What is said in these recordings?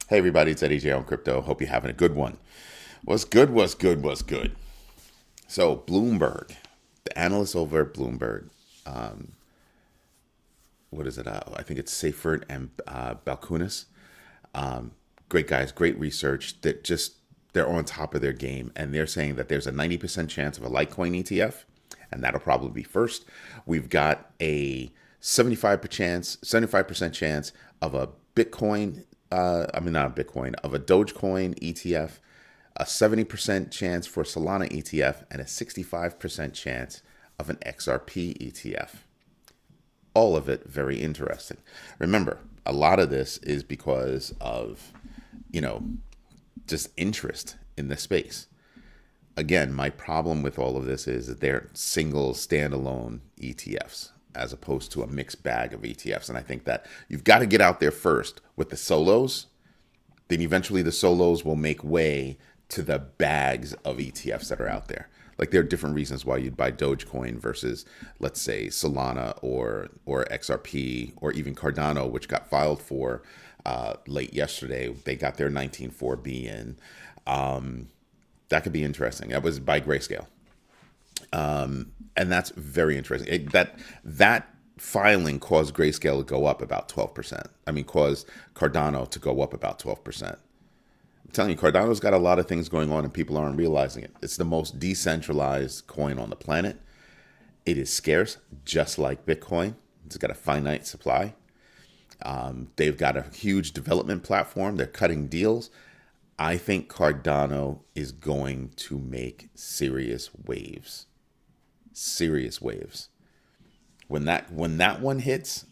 Hey everybody, it's Eddie J on Crypto. Hope you're having a good one. What's good, what's good, what's good? So Bloomberg, the analysts over at Bloomberg, what is it? I think it's Seifert and Balkunis. Great guys, great research they're on top of their game. And they're saying that there's a 90% chance of a Litecoin ETF, and that'll probably be first. We've got a 75% chance of a Bitcoin, not a Bitcoin, of a Dogecoin ETF, a 70% chance for a Solana ETF, and a 65% chance of an XRP ETF. All of it very interesting. Remember, a lot of this is because of, you know, just interest in the space. Again, my problem with all of this is that they're single standalone ETFs as opposed to a mixed bag of ETFs. And I think that you've got to get out there first with the solos. Then eventually the solos will make way to the bags of ETFs that are out there. Like there are different reasons why you'd buy Dogecoin versus, let's say, Solana or XRP or even Cardano, which got filed for late yesterday. They got their 19.4B in. That could be interesting. That was by Grayscale. And that's very interesting. That filing caused Grayscale to go up about 12%. Caused Cardano to go up about 12%. I'm telling you, Cardano's got a lot of things going on and people aren't realizing it. It's the most decentralized coin on the planet. It is scarce, just like Bitcoin. It's got a finite supply. They've got a huge development platform. They're cutting deals. I think Cardano is going to make serious waves. Serious waves. When that one hits,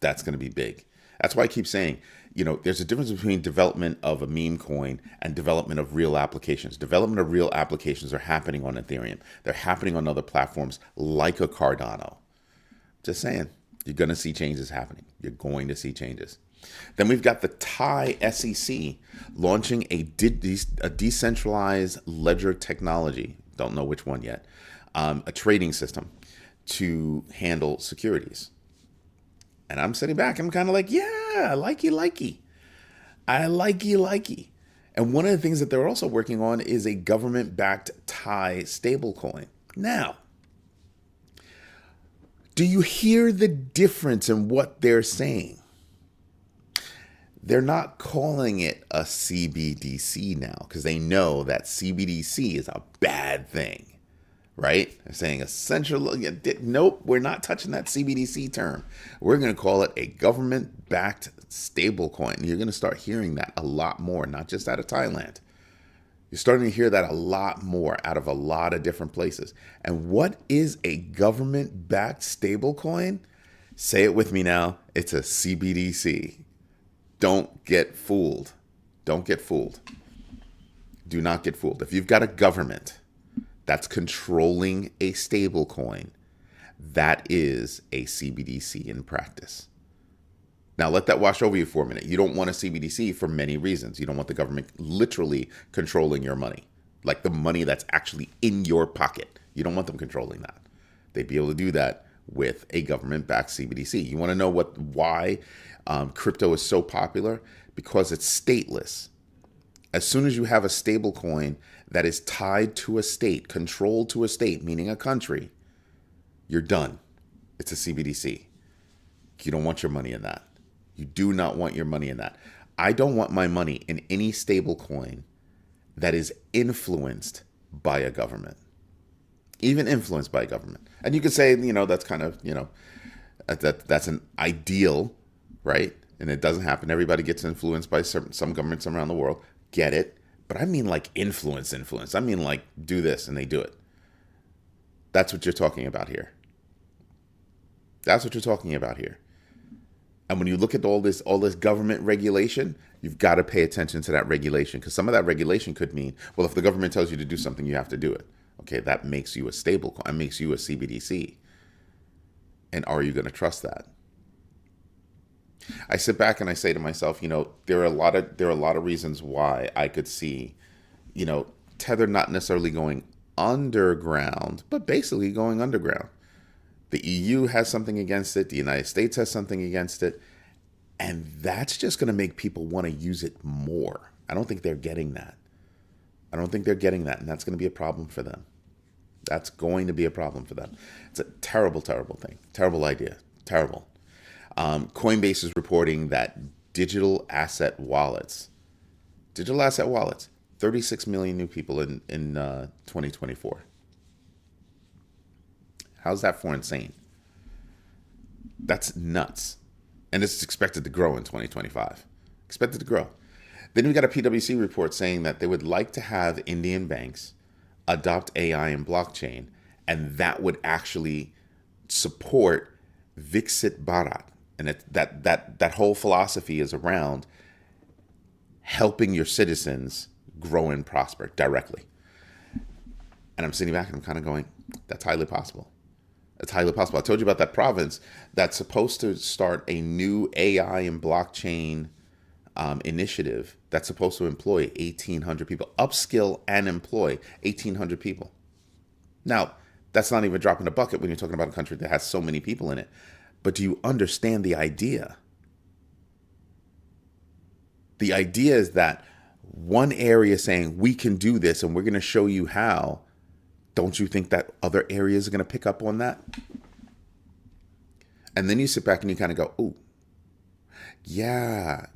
that's going to be big. That's why I keep saying, there's a difference between development of a meme coin and development of real applications. Development of real applications are happening on Ethereum. They're happening on other platforms like a Cardano. Just saying, you're going to see changes happening. You're going to see changes. Then we've got the Thai SEC launching a decentralized ledger technology. Don't know which one yet. A trading system to handle securities. And I'm sitting back. I'm kind of like, yeah, I likey. I likey. And one of the things that they're also working on is a government-backed Thai stablecoin. Now, do you hear the difference in what they're saying? They're not calling it a CBDC now because they know that CBDC is a bad thing. Right? They're saying essential. Nope, we're not touching that CBDC term. We're going to call it a government-backed stablecoin. You're going to start hearing that a lot more, not just out of Thailand. You're starting to hear that a lot more out of a lot of different places. And what is a government-backed stablecoin? Say it with me now. It's a CBDC. Don't get fooled. Don't get fooled. Do not get fooled. If you've got a government that's controlling a stable coin, that is a CBDC in practice. Now let that wash over you for a minute. You don't want a CBDC for many reasons. You don't want the government literally controlling your money, like the money that's actually in your pocket. You don't want them controlling that. They'd be able to do that with a government-backed CBDC. You want to know why crypto is so popular? Because it's stateless. As soon as you have a stable coin that is tied to a state, controlled to a state, meaning a country, you're done. It's a CBDC. You don't want your money in that. You do not want your money in that. I don't want my money in any stable coin that is influenced by a government. Even influenced by a government. And you could say, that's kind of, that's an ideal, right? And it doesn't happen. Everybody gets influenced by some governments around the world. Get it? But I mean like influence. I mean like do this and they do it. That's what you're talking about here. That's what you're talking about here. And when you look at all this government regulation, you've got to pay attention to that regulation because some of that regulation could mean, well, if the government tells you to do something, you have to do it. Okay, that makes you a stablecoin. That makes you a CBDC. And are you going to trust that? I sit back and I say to myself, there are a lot of reasons why I could see, Tether not necessarily going underground, but basically going underground. The EU has something against it. The United States has something against it. And that's just going to make people want to use it more. I don't think they're getting that. I don't think they're getting that. And that's going to be a problem for them. That's going to be a problem for them. It's a terrible, terrible thing. Terrible idea. Terrible. Coinbase is reporting that digital asset wallets, 36 million new people in 2024. How's that for insane? That's nuts. And it's expected to grow in 2025. Expected to grow. Then we got a PwC report saying that they would like to have Indian banks adopt AI and blockchain, and that would actually support Viksit Bharat. And that whole philosophy is around helping your citizens grow and prosper directly. And I'm sitting back and I'm kind of going, that's highly possible. It's highly possible. I told you about that province that's supposed to start a new AI and blockchain initiative that's supposed to employ 1,800 people, upskill and employ 1,800 people. Now, that's not even a drop in the bucket when you're talking about a country that has so many people in it. But do you understand the idea? The idea is that one area saying we can do this and we're going to show you how. Don't you think that other areas are going to pick up on that? And then you sit back and you kind of go, ooh, yeah.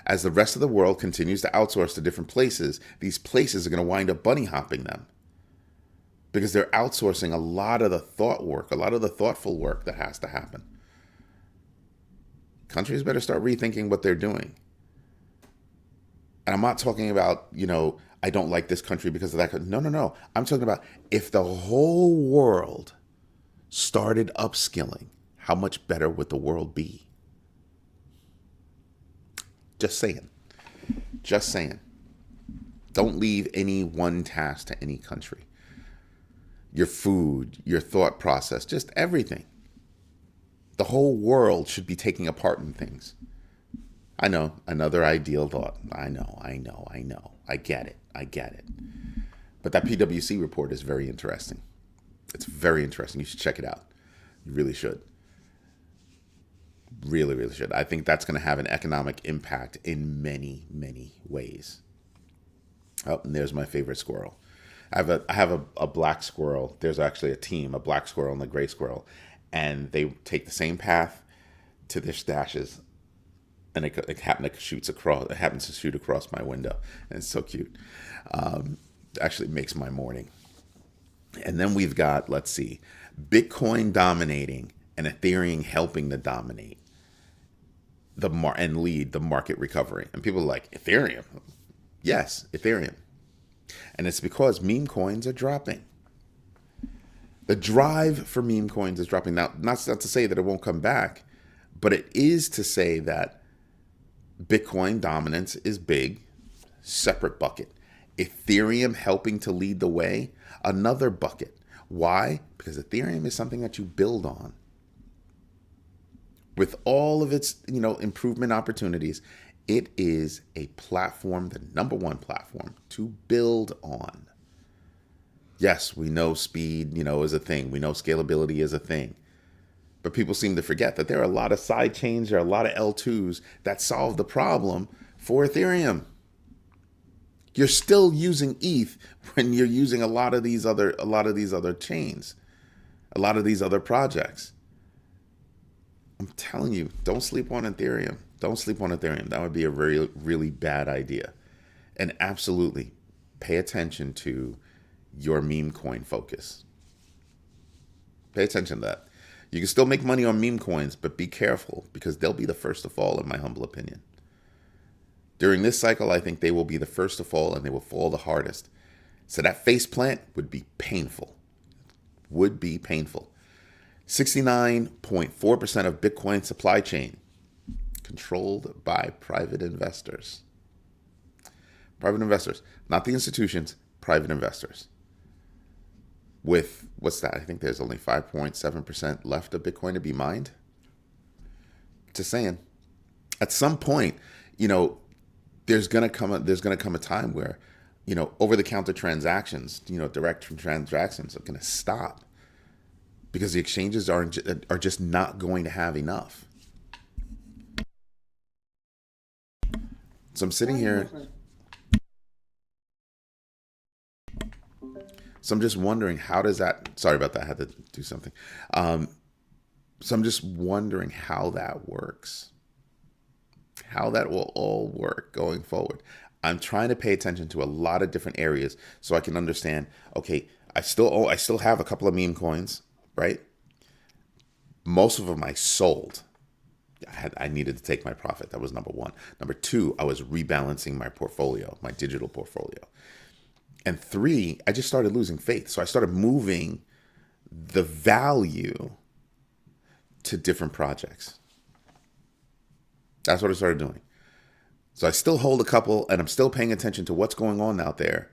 As the rest of the world continues to outsource to different places, these places are going to wind up bunny hopping them because they're outsourcing a lot of the thought work, a lot of the thoughtful work that has to happen. Countries better start rethinking what they're doing. And I'm not talking about, I don't like this country because of that. No. I'm talking about if the whole world started upskilling, how much better would the world be? Just saying. Don't leave any one task to any country. Your food, your thought process, just everything. The whole world should be taking a part in things. I know, another ideal thought. I know. I get it. But that PwC report is very interesting. It's very interesting. You should check it out. You really should. Really, really should. I think that's going to have an economic impact in many, many ways. Oh, and there's my favorite squirrel. I have a black squirrel. There's actually a team, a black squirrel and a gray squirrel. And they take the same path to their stashes. And it happens to shoot across my window. And it's so cute. Actually makes my morning. And then we've got, let's see, Bitcoin dominating and Ethereum helping to dominate and lead the market recovery. And people are like, Ethereum? Yes, Ethereum. And it's because meme coins are dropping. The drive for meme coins is dropping. Now, not to say that it won't come back, but it is to say that Bitcoin dominance is big, separate bucket. Ethereum helping to lead the way, another bucket. Why? Because Ethereum is something that you build on. With all of its, improvement opportunities, it is a platform, the number one platform to build on. Yes, we know speed, is a thing. We know scalability is a thing. But people seem to forget that there are a lot of side chains, there are a lot of L2s that solve the problem for Ethereum. You're still using ETH when you're using a lot of these other chains, a lot of these other projects. I'm telling you, don't sleep on Ethereum. Don't sleep on Ethereum. That would be a really, really bad idea. And absolutely, pay attention to your meme coin focus. Pay attention to that. You can still make money on meme coins, but be careful because they'll be the first to fall, in my humble opinion. During this cycle, I think they will be the first to fall and they will fall the hardest. So that face plant would be painful. 69.4% of Bitcoin supply chain controlled by private investors. Private investors, not the institutions, private investors. With, what's that? I think there's only 5.7% left of Bitcoin to be mined. Just saying. At some point, there's gonna come a time where, over-the-counter transactions, direct transactions are gonna stop because the exchanges are just not going to have enough. So I'm sitting here. So I'm just wondering, how does that? Sorry about that. I had to do something. So I'm just wondering how that works. How that will all work going forward. I'm trying to pay attention to a lot of different areas so I can understand. Okay, I still have a couple of meme coins, right? Most of them I sold. I needed to take my profit. That was number one. Number two, I was rebalancing my portfolio, my digital portfolio. And three, I just started losing faith. So I started moving the value to different projects. That's what I started doing. So I still hold a couple and I'm still paying attention to what's going on out there,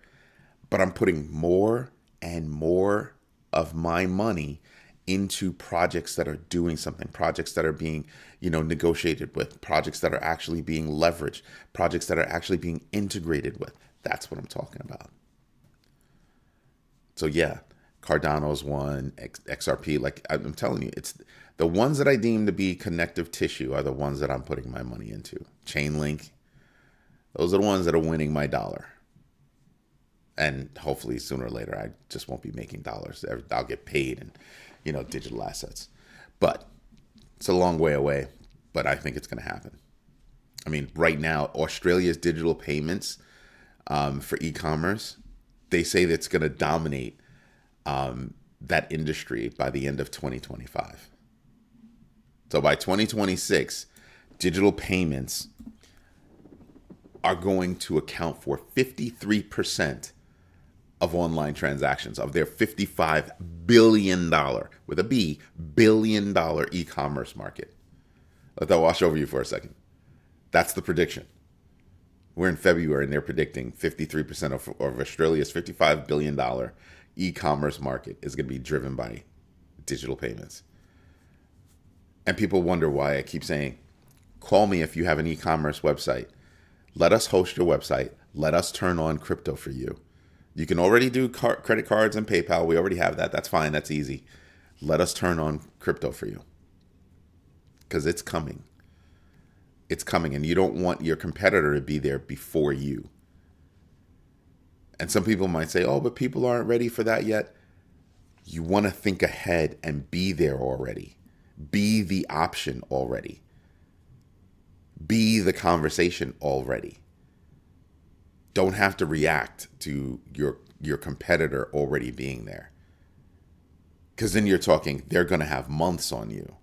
but I'm putting more and more of my money into projects that are doing something, projects that are being, negotiated with, projects that are actually being leveraged, projects that are actually being integrated with. That's what I'm talking about. So yeah, Cardano's one, XRP. Like I'm telling you, it's the ones that I deem to be connective tissue are the ones that I'm putting my money into. Chainlink, those are the ones that are winning my dollar. And hopefully sooner or later, I just won't be making dollars. I'll get paid in, digital assets. But it's a long way away, but I think it's going to happen. I mean, right now, Australia's digital payments for e-commerce, they say that it's going to dominate that industry by the end of 2025. So by 2026, digital payments are going to account for 53% of online transactions, of their $55 billion, with a B, billion dollar e-commerce market. Let that wash over you for a second. That's the prediction. We're in February and they're predicting 53% of Australia's $55 billion e-commerce market is going to be driven by digital payments. And people wonder why I keep saying, call me if you have an e-commerce website. Let us host your website. Let us turn on crypto for you. You can already do credit cards and PayPal. We already have that. That's fine. That's easy. Let us turn on crypto for you. Because it's coming. It's coming. And you don't want your competitor to be there before you. And some people might say, oh, but people aren't ready for that yet. You want to think ahead and be there already. Be the option already. Be the conversation already. Don't have to react to your competitor already being there. Because then you're talking, they're going to have months on you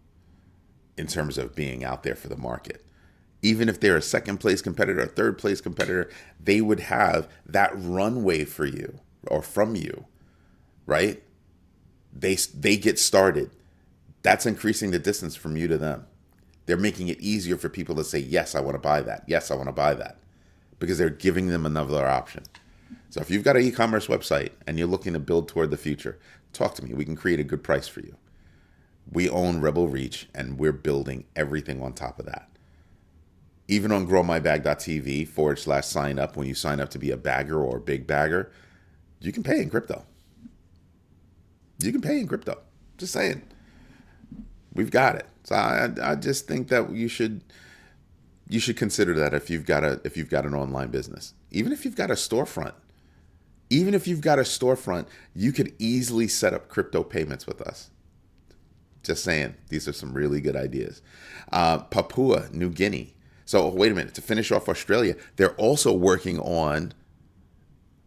in terms of being out there for the market. Even if they're a second place competitor, a third place competitor, they would have that runway for you or from you, right? They get started. That's increasing the distance from you to them. They're making it easier for people to say, yes, I want to buy that. Yes, I want to buy that. Because they're giving them another option. So if you've got an e-commerce website and you're looking to build toward the future, talk to me. We can create a good price for you. We own Rebel Reach and we're building everything on top of that. Even on growmybag.tv/sign up, when you sign up to be a bagger or a big bagger, you can pay in crypto. You can pay in crypto. Just saying. We've got it. So I just think that you should consider that if you've got an online business. Even if you've got a storefront. You could easily set up crypto payments with us. Just saying. These are some really good ideas. Papua New Guinea. So wait a minute. To finish off Australia, they're also working on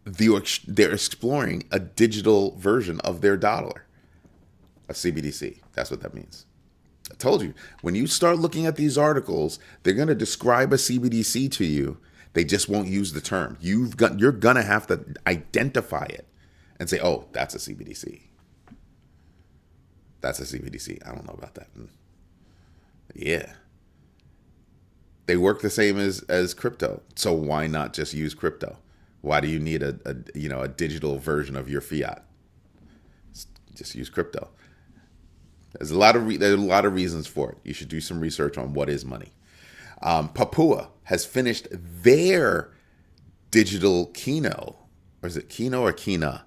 they're exploring a digital version of their dollar. A CBDC. That's what that means. I told you, when you start looking at these articles, they're going to describe a CBDC to you. They just won't use the term. You're going to have to identify it and say, oh, that's a CBDC. That's a CBDC. I don't know about that. Yeah. They work the same as crypto. So why not just use crypto? Why do you need a digital version of your fiat? Just use crypto. There's a lot of reasons for it. You should do some research on what is money. Papua has finished their digital Keno, or is it Keno or Kina?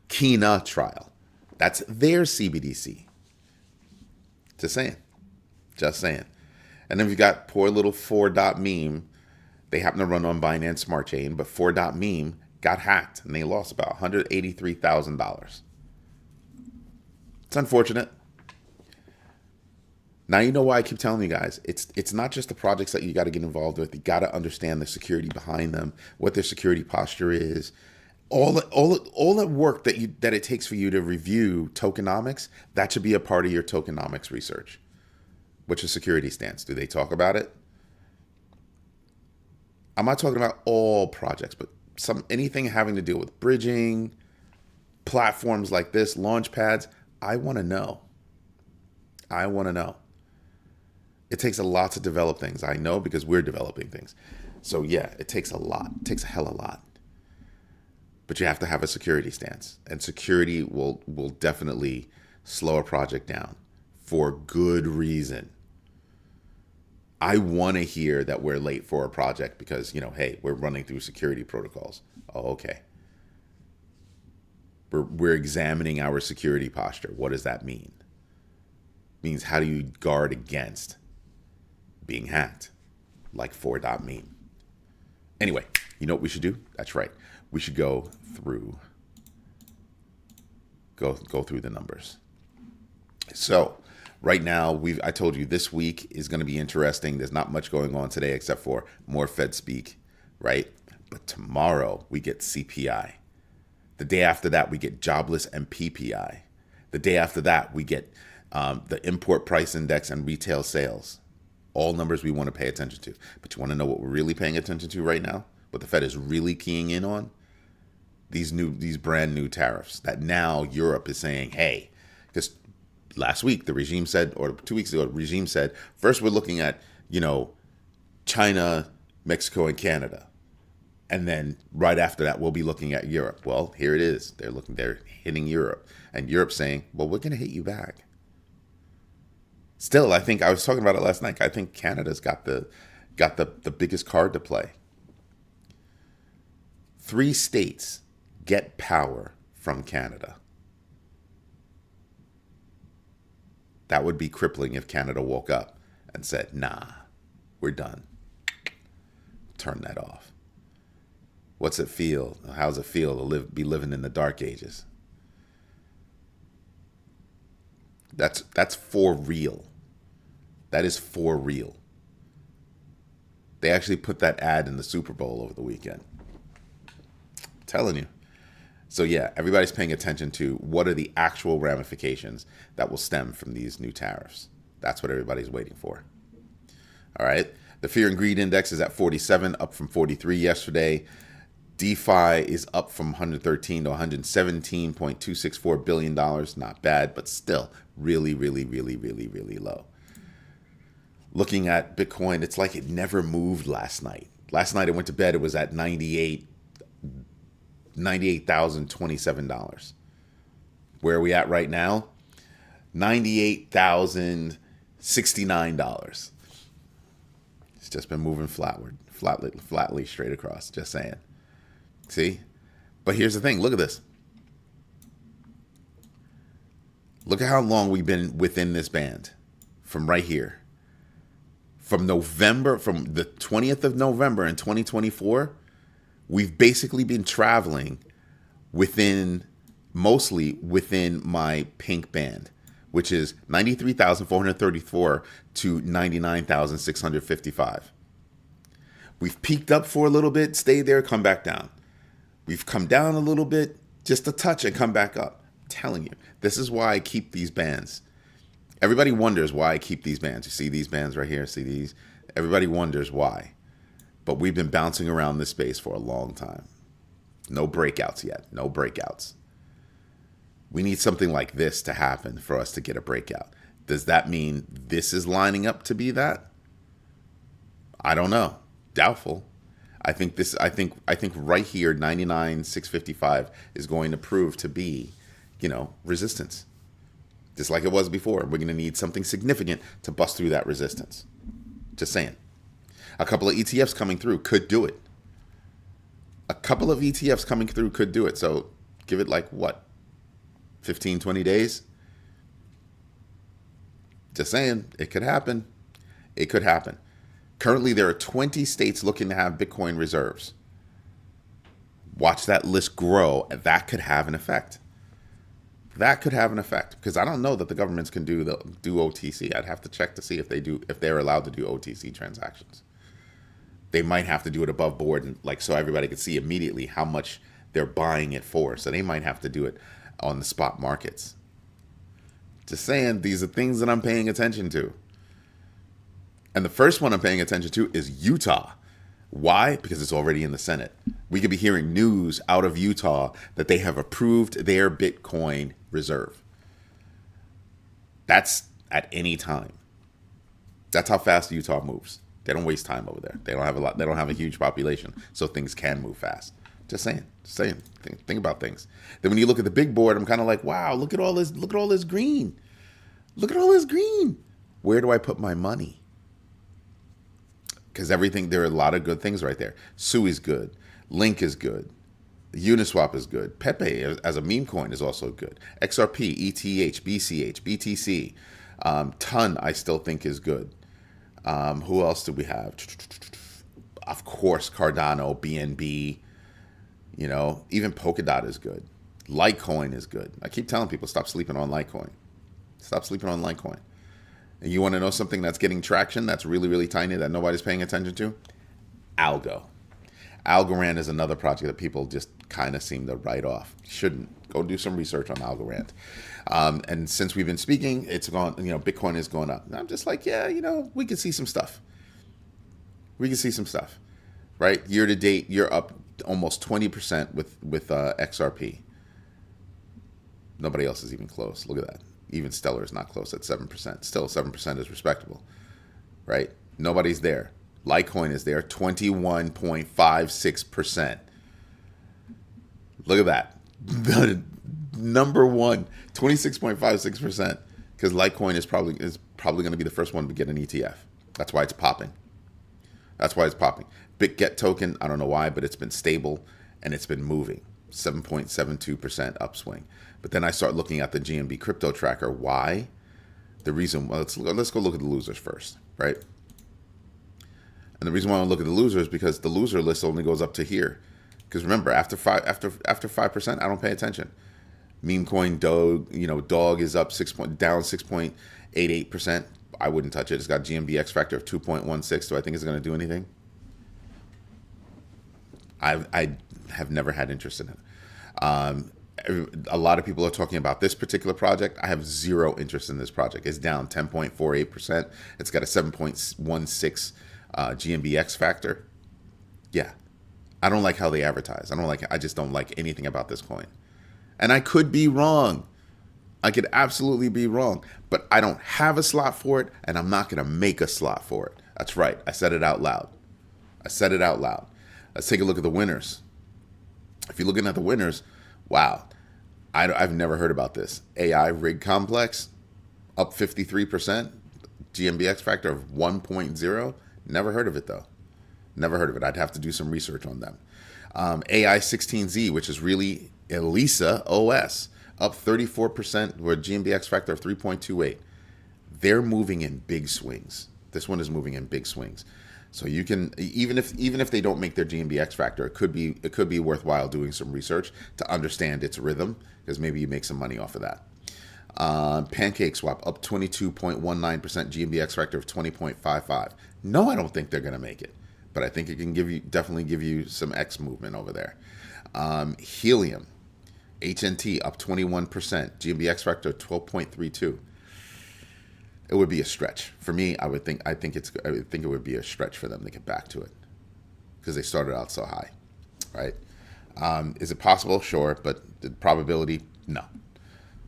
Kina trial. That's their CBDC. Just saying. And then we've got poor little Four.Meme They happen to run on Binance Smart Chain, but Four.Meme got hacked and they lost about $183,000. It's unfortunate. Now you know why I keep telling you guys. It's not just the projects that you got to get involved with. You got to understand the security behind them, what their security posture is, all the work that it takes for you to review tokenomics. That should be a part of your tokenomics research. What's your security stance? Do they talk about it? I'm not talking about all projects, but anything having to do with bridging, platforms like this, launch pads. I want to know. It takes a lot to develop things. I know because we're developing things. So yeah, it takes a lot. It takes a hell of a lot. But you have to have a security stance. And security will definitely slow a project down for good reason. I want to hear that we're late for a project because, hey, we're running through security protocols. Oh, okay. We're examining our security posture. What does that mean? It means how do you guard against being hacked, like Four.Meme. Anyway, you know what we should do? That's right. We should go through the numbers. So right now, I told you this week is going to be interesting. There's not much going on today except for more Fed speak, right? But tomorrow we get CPI. The day after that, we get jobless and PPI. The day after that, we get the import price index and retail sales. All numbers we want to pay attention to. But you want to know what we're really paying attention to right now? What the Fed is really keying in on? These brand new tariffs that now Europe is saying, hey, because last week the regime said, or 2 weeks ago, the regime said, first we're looking at, China, Mexico, and Canada. And then right after that, we'll be looking at Europe. Well, here it is. They're hitting Europe. And Europe's saying, well, we're going to hit you back. Still, I think I was talking about it last night. I think Canada's got the biggest card to play. 3 states get power from Canada. That would be crippling if Canada woke up and said, nah, we're done. Turn that off. What's it feel? How's it feel to be living in the dark ages? That's for real. That is for real. They actually put that ad in the Super Bowl over the weekend. I'm telling you. So yeah, everybody's paying attention to what are the actual ramifications that will stem from these new tariffs. That's what everybody's waiting for. All right. The fear and greed index is at 47, up from 43 yesterday. DeFi is up from 113 to 117.264 billion dollars. Not bad, but still really, really, really, really, really low. Looking at Bitcoin, it's like it never moved last night. Last night I went to bed, it was at $98,027. Where are we at right now? $98,069. It's just been moving flatly straight across, just saying. See? But here's the thing. Look at this. Look at how long we've been within this band. From right here. From the 20th of November in 2024, we've basically been traveling mostly within my pink band, which is 93,434 to 99,655. We've peaked up for a little bit, stayed there, come back down. We've come down a little bit, just a touch, and come back up. I'm telling you, this is why I keep these bands. Everybody wonders why I keep these bands. You see these bands right here? See these? Everybody wonders why. But we've been bouncing around this space for a long time. No breakouts yet. No breakouts. We need something like this to happen for us to get a breakout. Does that mean this is lining up to be that? I don't know. Doubtful. I think right here, 99,655 is going to prove to be, resistance. Just like it was before. We're going to need something significant to bust through that resistance. Just saying. A couple of ETFs coming through could do it. So give it like what? 15, 20 days? Just saying. It could happen. Currently, there are 20 states looking to have Bitcoin reserves. Watch that list grow. That could have an effect. That could have an effect, because I don't know that the governments can do OTC. I'd have to check to see if they're allowed to do OTC transactions. They might have to do it above board, and like so everybody could see immediately how much they're buying it for. So they might have to do it on the spot markets. Just saying, these are things that I'm paying attention to. And the first one I'm paying attention to is Utah. Why? Because it's already in the Senate. We could be hearing news out of Utah that they have approved their Bitcoin reserve. That's at any time. That's how fast Utah moves. They don't waste time over there. They don't have a lot. They don't have a huge population, so things can move fast. Just saying. Think about things. Then when you look at the big board, I'm kind of like, wow, look at all this. Look at all this green. Look at all this green. Where do I put my money? Because there are a lot of good things right there. Sui is good. Link is good. Uniswap is good. Pepe as a meme coin is also good. XRP, ETH, BCH, BTC. Ton I still think is good. Who else do we have? Of course, Cardano, BNB. Even Polkadot is good. Litecoin is good. I keep telling people, stop sleeping on Litecoin. Stop sleeping on Litecoin. And you want to know something that's getting traction that's really, really tiny that nobody's paying attention to? Algo. Algorand is another project that people just kind of seem to write off. Shouldn't. Go do some research on Algorand. And since we've been speaking, it's gone, Bitcoin is going up. And I'm just like, yeah, we can see some stuff. Right? Year to date, you're up almost 20% with XRP. Nobody else is even close. Look at that. Even Stellar is not close at 7%. Still, 7% is respectable, right? Nobody's there. Litecoin is there, 21.56%. Look at that. The number one, 26.56%, because Litecoin is probably going to be the first one to get an ETF. That's why it's popping. BitGet token, I don't know why, but it's been stable and it's been moving. 7.72% upswing. But then I start looking at the GMB crypto tracker. Why? The reason, let's go look at the losers first, right? And the reason why I look at the losers is because the loser list only goes up to here. Because remember, after 5%, I don't pay attention. Meme coin Dog is up down 6.88%. I wouldn't touch it. It's got GMB X factor of 2.16. Do I think it's going to do anything? I have never had interest in it. A lot of people are talking about this particular project. I have zero interest in this project. It's down 10.48%. It's got a 7.16 GMBX factor. Yeah. I don't like how they advertise. I just don't like anything about this coin. And I could be wrong. I could absolutely be wrong. But I don't have a slot for it, and I'm not going to make a slot for it. That's right. I said it out loud. Let's take a look at the winners. If you're looking at the winners, wow. I've never heard about this. AI Rig Complex, up 53%. GMBX factor of 1.0. Never heard of it, though. Never heard of it. I'd have to do some research on them. AI 16Z, which is really Elisa OS, up 34% with GMBX factor of 3.28. They're moving in big swings. This one is moving in big swings. So you can, even if they don't make their GMBX factor, it could be worthwhile doing some research to understand its rhythm, because maybe you make some money off of that. Pancake Swap up 22.19%, GMBX factor of 20.55. No, I don't think they're going to make it, but I think it can definitely give you some X movement over there. Helium, HNT up 21%, GMBX factor 12.32. It would be a stretch for me. I think it would be a stretch for them to get back to it, because they started out so high, right? Is it possible? Sure, but the probability, no,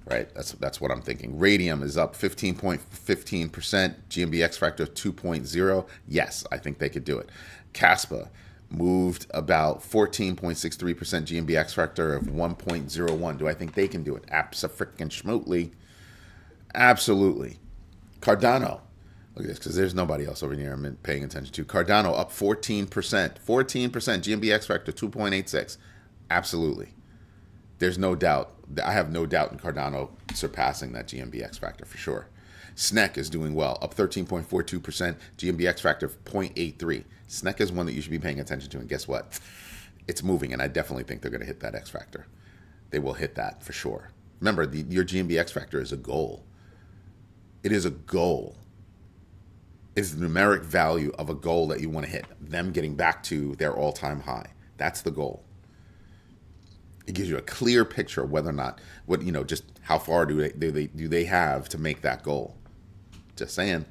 right? That's what I'm thinking. Radium is up 15.15%, GMBX factor 2.0. Yes, I think they could do it. Caspa moved about 14.63%, GMBX factor of 1.01. Do I think they can do it? Abso-freaking-schmootly. Absolutely. Cardano, look at this, because there's nobody else over here I'm paying attention to. Cardano up 14%, GMBX factor 2.86. Absolutely. There's no doubt. I have no doubt in Cardano surpassing that GMBX factor for sure. SNEC is doing well, up 13.42%, GMBX factor of 0.83. SNEC is one that you should be paying attention to, and guess what? It's moving, and I definitely think they're going to hit that X factor. They will hit that for sure. Remember, your GMBX factor is a goal. It is a goal. It's the numeric value of a goal that you want to hit, them getting back to their all-time high. That's the goal. It gives you a clear picture of whether or not, just how far do they have to make that goal. Just saying,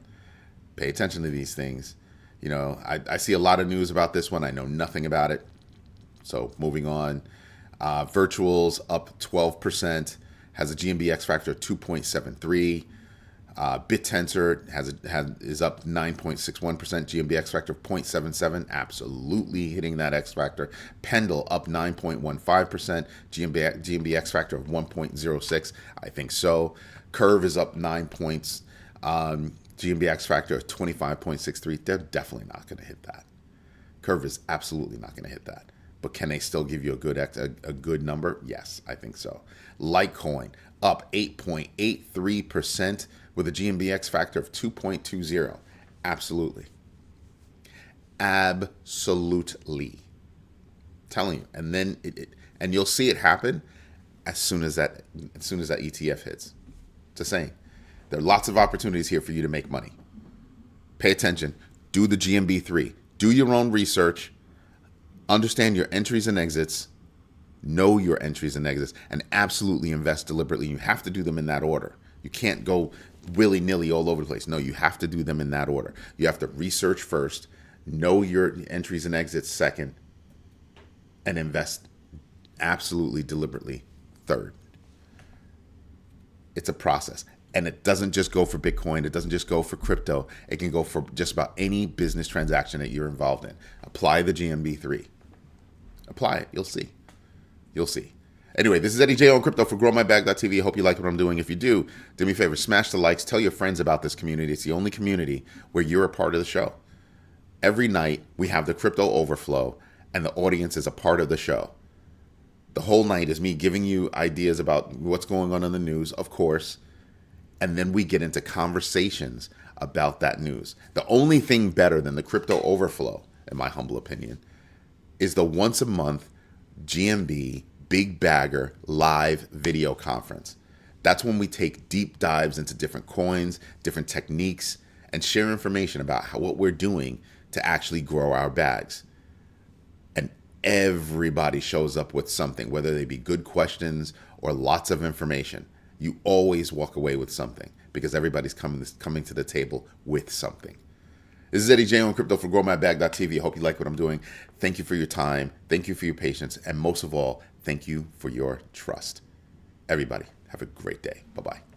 pay attention to these things. I see a lot of news about this one. I know nothing about it. So moving on, Virtuals up 12%, has a GMBX factor of 2.73. BitTensor is up 9.61%, GMBX factor of 0.77, absolutely hitting that X factor. Pendle up 9.15%, GMBX factor of 1.06, I think so. Curve is up 9 points, GMBX factor of 25.63. They're definitely not going to hit that. Curve is absolutely not going to hit that. But can they still give you a good number? Yes, I think so. Litecoin up 8.83% with a GMBX factor of 2.20. Absolutely. Absolutely. Telling you. And then and you'll see it happen as soon as that ETF hits. Just saying. There are lots of opportunities here for you to make money. Pay attention. Do the GMB3. Do your own research. Understand your entries and exits. Know your entries and exits. And absolutely invest deliberately. You have to do them in that order. You can't go willy-nilly all over the place. No, you have to do them in that order. You have to research first, know your entries and exits second, and invest absolutely deliberately third. It's a process. And it doesn't just go for Bitcoin. It doesn't just go for crypto. It can go for just about any business transaction that you're involved in. Apply the GMB3. Apply it. You'll see. You'll see. Anyway, this is Eddie J on Crypto for GrowMyBag.tv. I hope you like what I'm doing. If you do me a favor, smash the likes. Tell your friends about this community. It's the only community where you're a part of the show. Every night, we have the crypto overflow, and the audience is a part of the show. The whole night is me giving you ideas about what's going on in the news, of course, and then we get into conversations about that news. The only thing better than the crypto overflow, in my humble opinion, is the once a month GMB Big Bagger live video conference. That's when we take deep dives into different coins, different techniques, and share information about what we're doing to actually grow our bags. And everybody shows up with something, whether they be good questions or lots of information. You always walk away with something because everybody's coming to the table with something. This is Eddie J on Crypto for GrowMyBag.tv. I hope you like what I'm doing. Thank you for your time. Thank you for your patience. And most of all, thank you for your trust. Everybody, have a great day. Bye-bye.